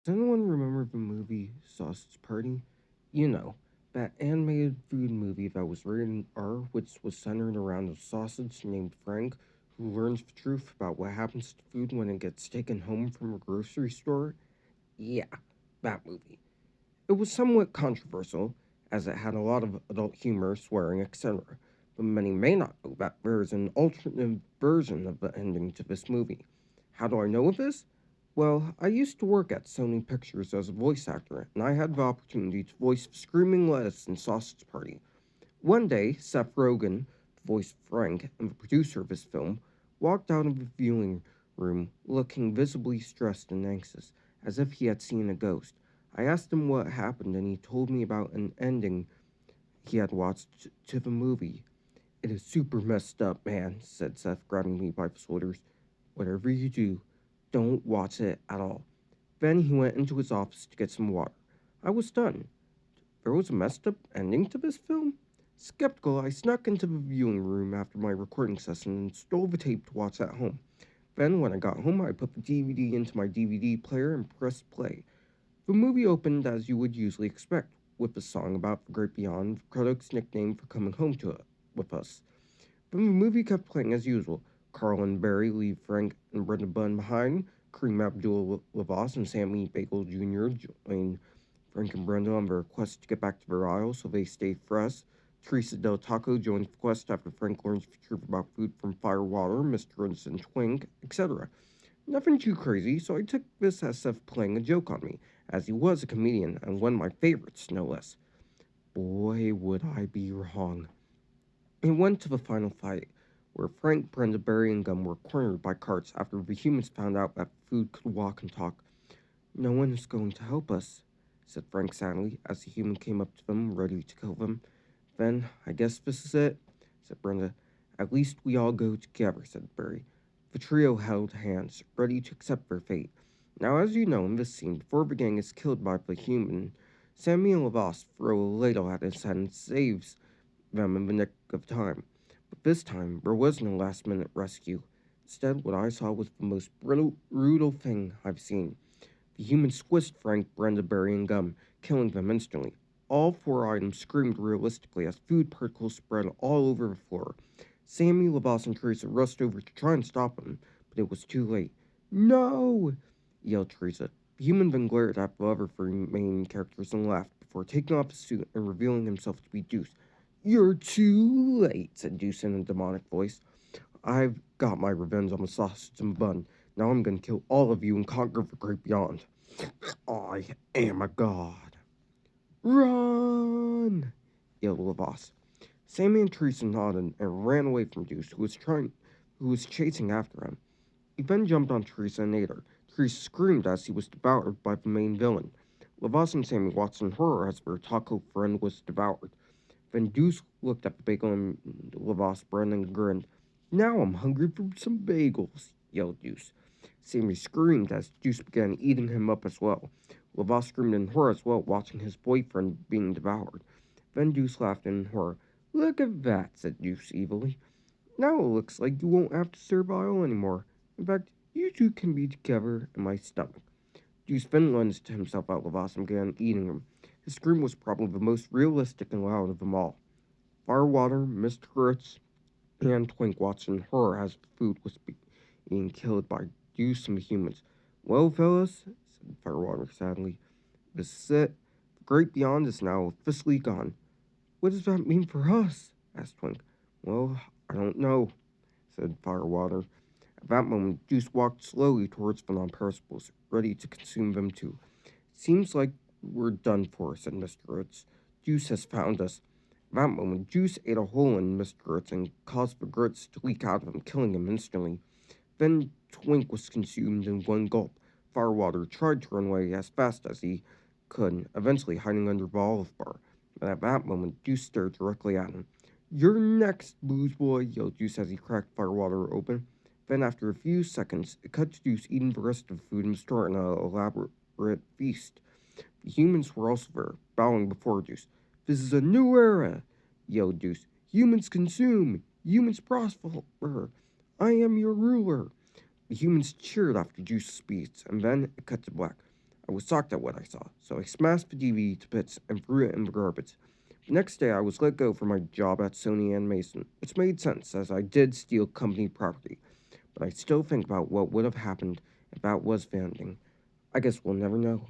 Does anyone remember the movie Sausage Party? You know, that animated food movie that was rated R, which was centered around a sausage named Frank who learns the truth about what happens to food when it gets taken home from a grocery store? Yeah, that movie. It was somewhat controversial, as it had a lot of adult humor, swearing, etc. But many may not know that there is an alternate version of the ending to this movie. How do I know this? Well, I used to work at Sony Pictures as a voice actor, and I had the opportunity to voice Screaming Lettuce in Sausage Party. One day, Seth Rogen, the voice of Frank and the producer of his film, walked out of the viewing room looking visibly stressed and anxious, as if he had seen a ghost. I asked him what happened, and he told me about an ending he had watched to the movie. It is super messed up, man, said Seth, grabbing me by the shoulders. Whatever you do, don't watch it at all. Then he went into his office to get some water. I was stunned. There was a messed up ending to this film? Skeptical, I snuck into the viewing room after my recording session and stole the tape to watch at home. Then, when I got home, I put the DVD into my DVD player and pressed play. The movie opened as you would usually expect, with a song about the great beyond, the Craddock's nickname for coming home to it with us. Then the movie kept playing as usual. Carl and Barry leave Frank and Brenda Bunn behind. Kareem Abdul-Lavas and Sammy Bagel Jr. join Frank and Brenda on their quest to get back to their isle so they stay fresh. Teresa Del Taco joins the quest after Frank learns the truth about food from Firewater, Mr. and Twink, etc. Nothing too crazy, so I took this as Seth playing a joke on me, as he was a comedian and one of my favorites, no less. Boy, would I be wrong. It went to the final fight, where Frank, Brenda, Barry, and Gum were cornered by carts after the humans found out that food could walk and talk. No one is going to help us, said Frank sadly, as the human came up to them, ready to kill them. Then, I guess this is it, said Brenda. At least we all go together, said Barry. The trio held hands, ready to accept their fate. Now, as you know in this scene, before the gang is killed by the human, Samuel Lavos throws a ladle at his head and saves them in the nick of time. But this time, there was no last minute rescue. Instead, what I saw was the most brutal thing I've seen. The humans squished Frank, Brenda, Barry, and Gum, killing them instantly. All four items screamed realistically as food particles spread all over the floor. Sammy, Labos, and Teresa rushed over to try and stop them, but it was too late. No! Yelled Teresa. The human then glared at the other three main characters and laughed before taking off his suit and revealing himself to be Deuce. You're too late, said Deuce in a demonic voice. I've got my revenge on the sausage and bun. Now I'm going to kill all of you and conquer the great beyond. I am a god. Run! Yelled Lavos. Sammy and Teresa nodded and ran away from Deuce, who was chasing after him. He then jumped on Teresa and ate her. Teresa screamed as he was devoured by the main villain. Lavos and Sammy watched in horror as their taco friend was devoured. Then Deuce looked at the bagel and Lavos bread and grinned. Now I'm hungry for some bagels, yelled Deuce. Sammy screamed as Deuce began eating him up as well. Lavos screamed in horror as well, watching his boyfriend being devoured. Then Deuce laughed in horror. Look at that, said Deuce evilly. Now it looks like you won't have to serve aisle anymore. In fact, you two can be together in my stomach. Deuce then lunged himself at Lavos and began eating him. His scream was probably the most realistic and loud of them all. Firewater, Mr. Kurtz, and Twink watched in horror as the food was being killed by Deuce and the humans. Well, fellas, said Firewater sadly, this is it. The great beyond is now officially gone. What does that mean for us? Asked Twink. Well, I don't know, said Firewater. At that moment, Deuce walked slowly towards the non-perishables, ready to consume them too. Seems like we're done for, said Mr. Ritz. Deuce has found us. At that moment, Juice ate a hole in Mr. Ritz and caused the grits to leak out of him, killing him instantly. Then Twink was consumed in one gulp. Firewater tried to run away as fast as he could, eventually hiding under the olive bar. But at that moment, Deuce stared directly at him. You're next, booze boy, yelled Deuce as he cracked Firewater open. Then, after a few seconds, it cut to Deuce eating the rest of the food in the store in an elaborate feast. The humans were also there, bowing before Deuce. This is a new era, yelled Deuce. Humans consume, humans prosper. I am your ruler. The humans cheered after Deuce's speech, and then it cut to black. I was shocked at what I saw, so I smashed the DVD to bits and threw it in the garbage. The next day, I was let go from my job at Sony Animation, which made sense as I did steal company property, but I still think about what would have happened if that was vending. I guess we'll never know.